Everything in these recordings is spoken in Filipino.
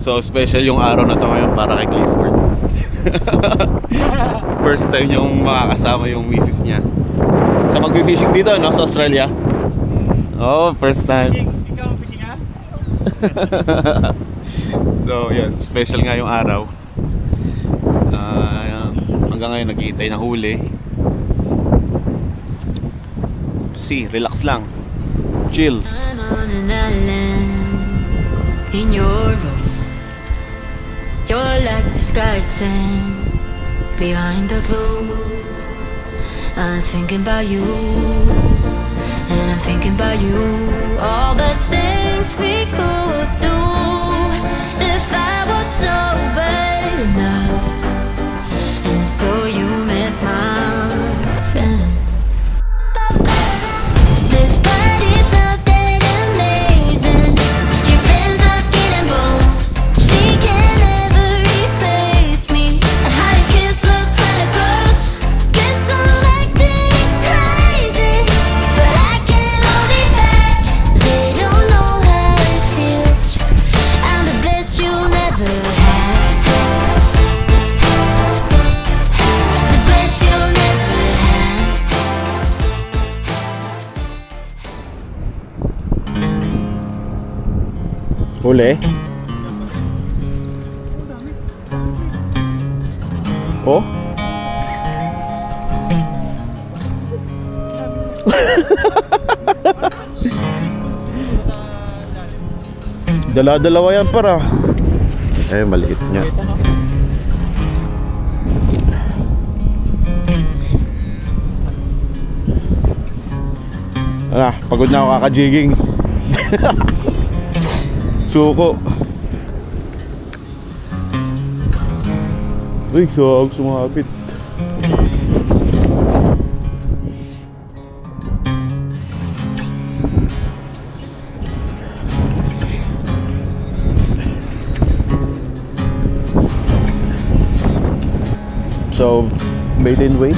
So special yung araw na to ngayon para kay Clifford. First time niyang makakasama yung misis niya sa pag-fishing dito, no? Sa Australia. Oh, first time. Ikaw ang fishing, ha? So yan, special nga yung araw. Hanggang ngayon nag-iintay ng huli. See, relax lang. Chill. I'm on an island in your room. You're like the sky sand behind the blue. I'm thinking about you, and I'm thinking about you. All the things we could do if I was sober enough. And so you met my friend. This party's not that amazing. Your friends are skin and bones. She can never replace me. How your kiss looks kinda gross. Guess I'm acting crazy, but I can't hold it back. They don't know how it feels. I'm the best you'll never have. The best you'll never have. Huli. Oh? Dala-dalawa yan para. Eh, maliit niya. Pagod na ako kaka-jigging. Suko. Uy, sumabit. So, bait and wait.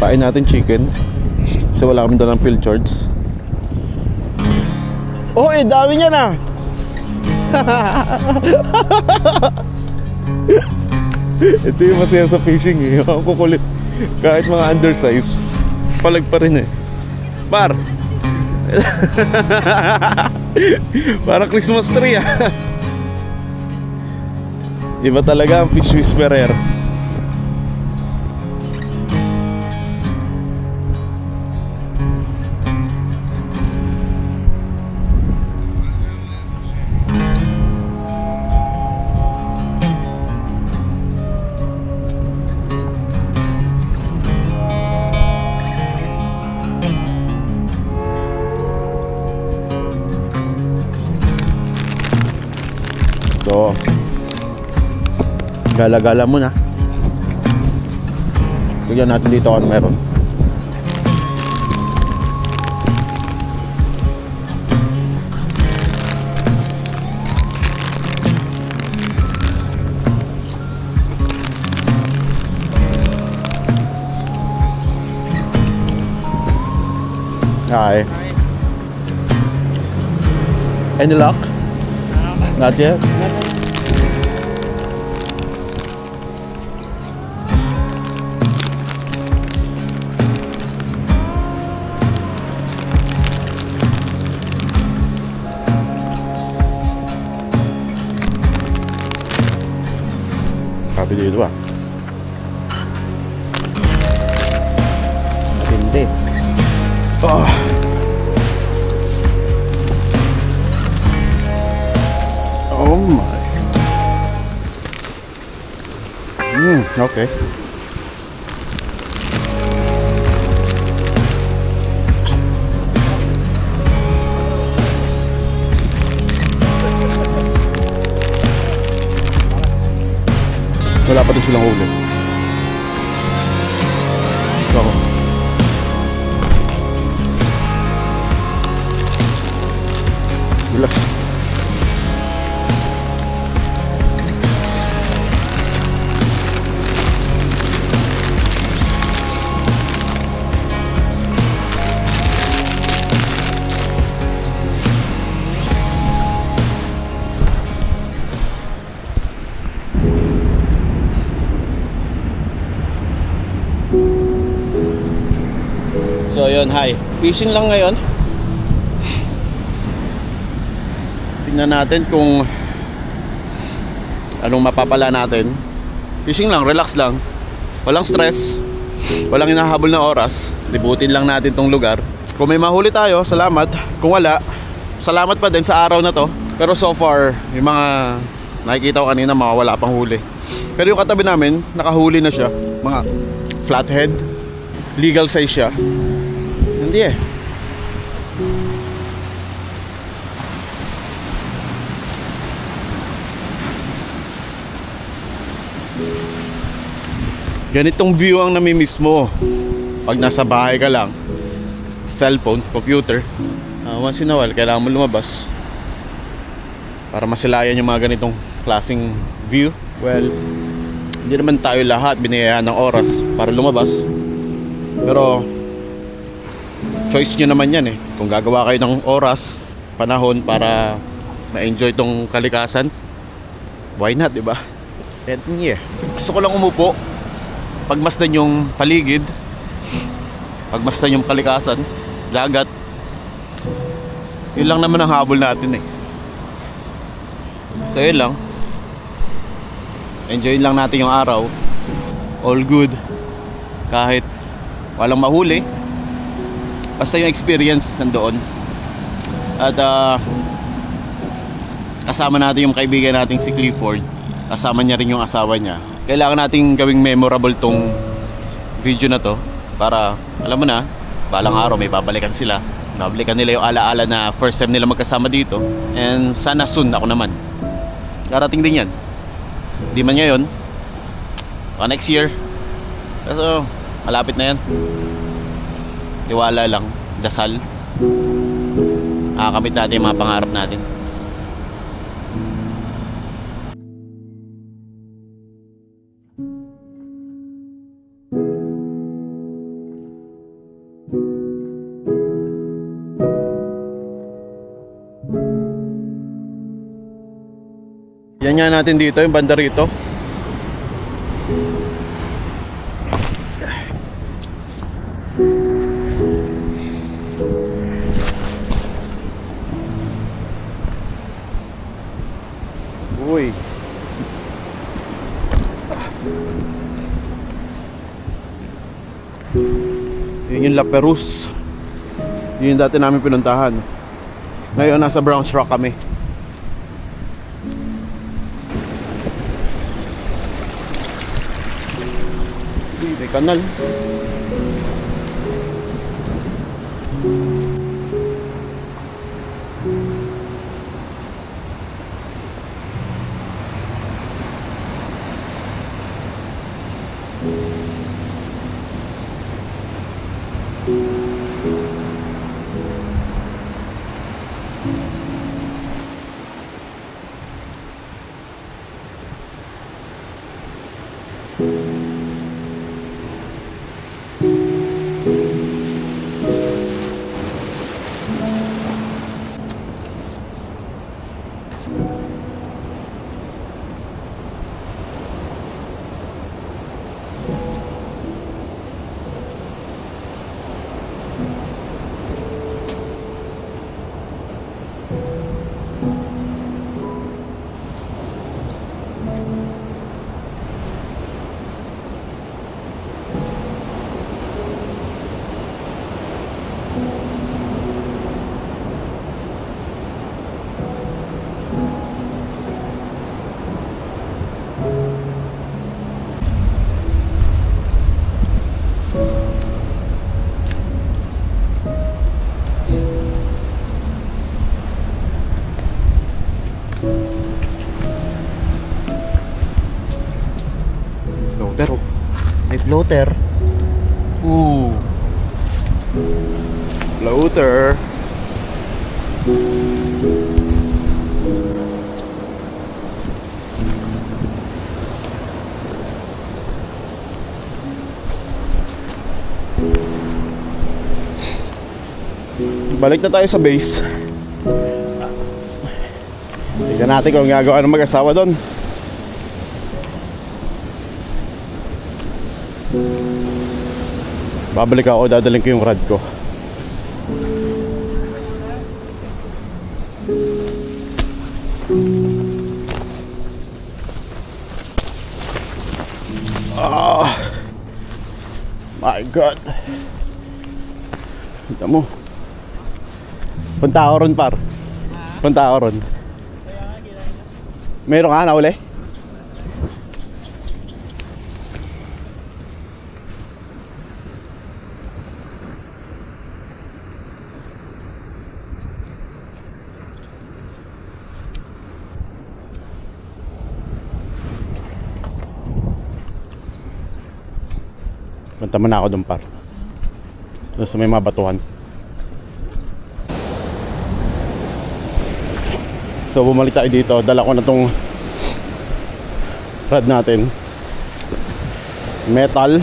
Pain natin chicken. So wala kami dalang pilchards. Oh, dami niya na. Ito yung masaya sa fishing eh. Ang kukulit. Kahit mga undersize, palag pa rin eh. Par. Parang Christmas tree ah. Iba talaga ang fish whisperer. So, gala-gala muna. Tignan natin dito kung meron. Hi. Any luck? Not yet? Sabi dito ah. Matindi. Oh. Oh my. Okay. Wala pa din silang huli. So, relax. So yun, hi. Fishing lang ngayon. Tingnan natin kung anong mapapala natin. Fishing lang, relax lang. Walang stress. Walang hinahabol na oras. Libutin lang natin tong lugar. Kung may mahuli tayo, salamat. Kung wala, salamat pa din sa araw na to. Pero so far, yung mga nakikita ko kanina, mga wala pang huli. Pero yung katabi namin, nakahuli na siya. Mga flathead. Legal size siya. Hindi eh. Ganitong view ang namimiss mo pag nasa bahay ka lang, cellphone, computer. Once in a while, kailangan mo lumabas para masilayan yung mga ganitong klaseng view. Well, hindi naman tayo lahat binigyan ng oras para lumabas. Pero choice nyo naman yan eh. Kung gagawa kayo ng oras, panahon para ma-enjoy tong kalikasan, why not, diba? And yeah, gusto ko lang umupo, pagmasdan yung paligid, pagmasdan yung kalikasan, dagat. Yun lang naman ang habol natin eh. So yun lang. Enjoy lang natin yung araw. All good. Kahit walang mahuli, basta yung experience nandoon. At kasama natin yung kaibigan nating si Clifford. Kasama niya rin yung asawa niya. Kailangan nating gawing memorable tong video na to para, alam mo na, balang araw may babalikan sila. Babalikan nila yung alaala na first time nila magkasama dito. And sana soon ako naman. Darating din yan. Di man ngayon, next year. Kaso malapit na yan. Tiwala lang, dasal. Nakakamit natin yung mga pangarap natin. Yan nga natin dito, yung banda rito. Uy. Yun yung La Perus. Yun yung dati namin pinuntahan. Ngayon nasa Browns Rock kami. May kanal. Floater. May floater. Floater. Balik na tayo sa base. Tignan natin kung gagawa ng mag-asawa doon. Babalik ako, dadalhin ko yung rad ko. My God. Kita mo. Punta ako ron, par. Punta ako ron. Meron ka na uli? Punta muna ako doon, par. Doon sa may mga batuhan. So bumalik tayo dito. Dala ko na tong rad natin. Metal.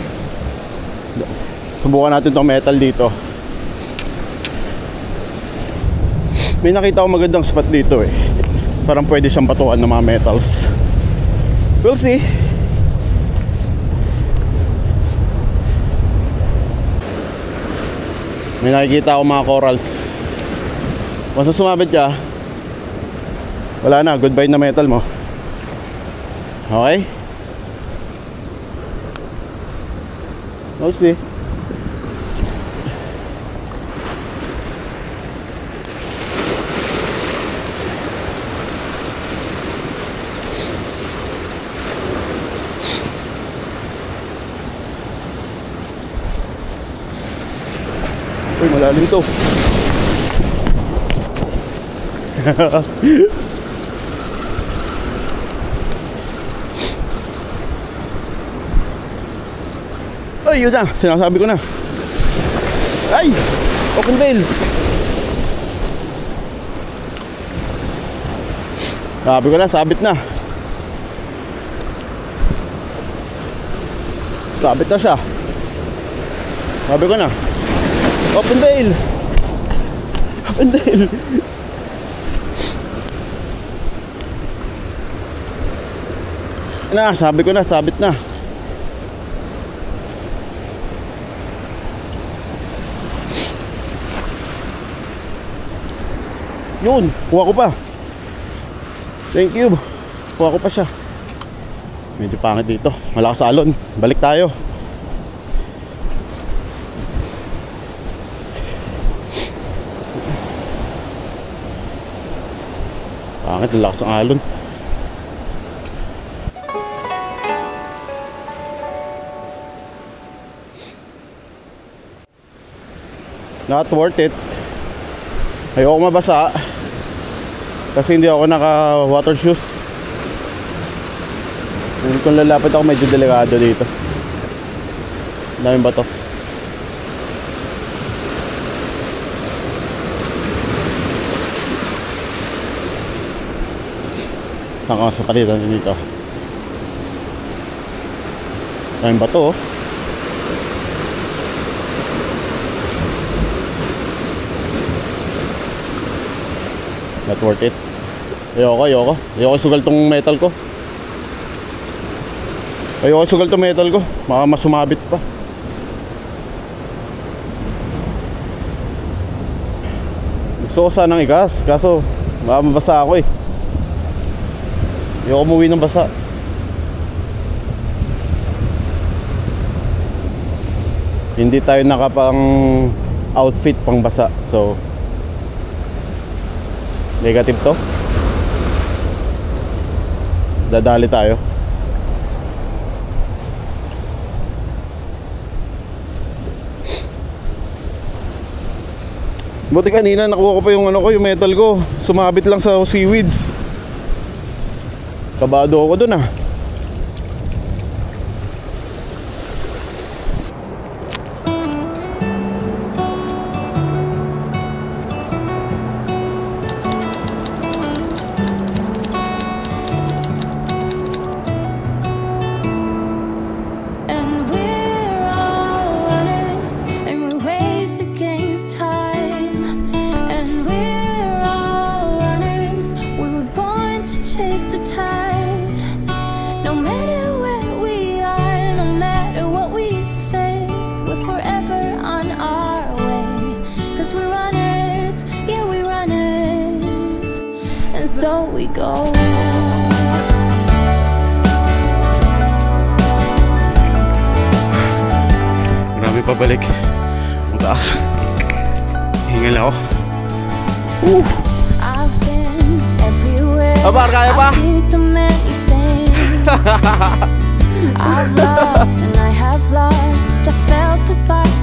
Subukan natin tong metal dito. May nakita ko magandang spot dito eh. Parang pwede siyang batuhan ng mga metals. We'll see. May nakikita ako mga corals. Basta sumabit ka, wala na, goodbye na metal mo. Okay? We'll see. Uy, malalim to. Ay, yun na, sinasabi ko na. Ay, open bail. Sabi ko na, sabit na. Sabit na siya. Sabi ko na, open bail. Open bail. Na, sabi ko na, sabit na. Yun, kuha ko pa. Thank you. Kuha ko pa siya. Medyo pangit dito, malakas alon. Balik tayo. Pangit, lakas ang alon. Not worth it. Ayoko mabasa kasi hindi ako naka water shoes. Kung lalapit ako, medyo delikado dito. Daming bato. Saan ka sa palitan dito? Daming bato, oh. Not worth it. Ayoko sugal tong metal ko. Ayoko sugal tong metal ko. Baka masumabit pa. Gusto ko sanang igas, kaso baka mabasa ako eh. Ayoko umuwi ng basa. Hindi tayo nakapang outfit pang basa, so negative to. Dadali tayo. Buti kanina nakuha ko pa yung yung metal ko. Sumabit lang sa seaweeds. Kabado ako dun ah. Chase the tide. we go. Marami pabalik. Ang taas. Hingal ako. I've been everywhere. Abar, kaya pa? I've seen so many things. I've loved and I have lost. I felt the fire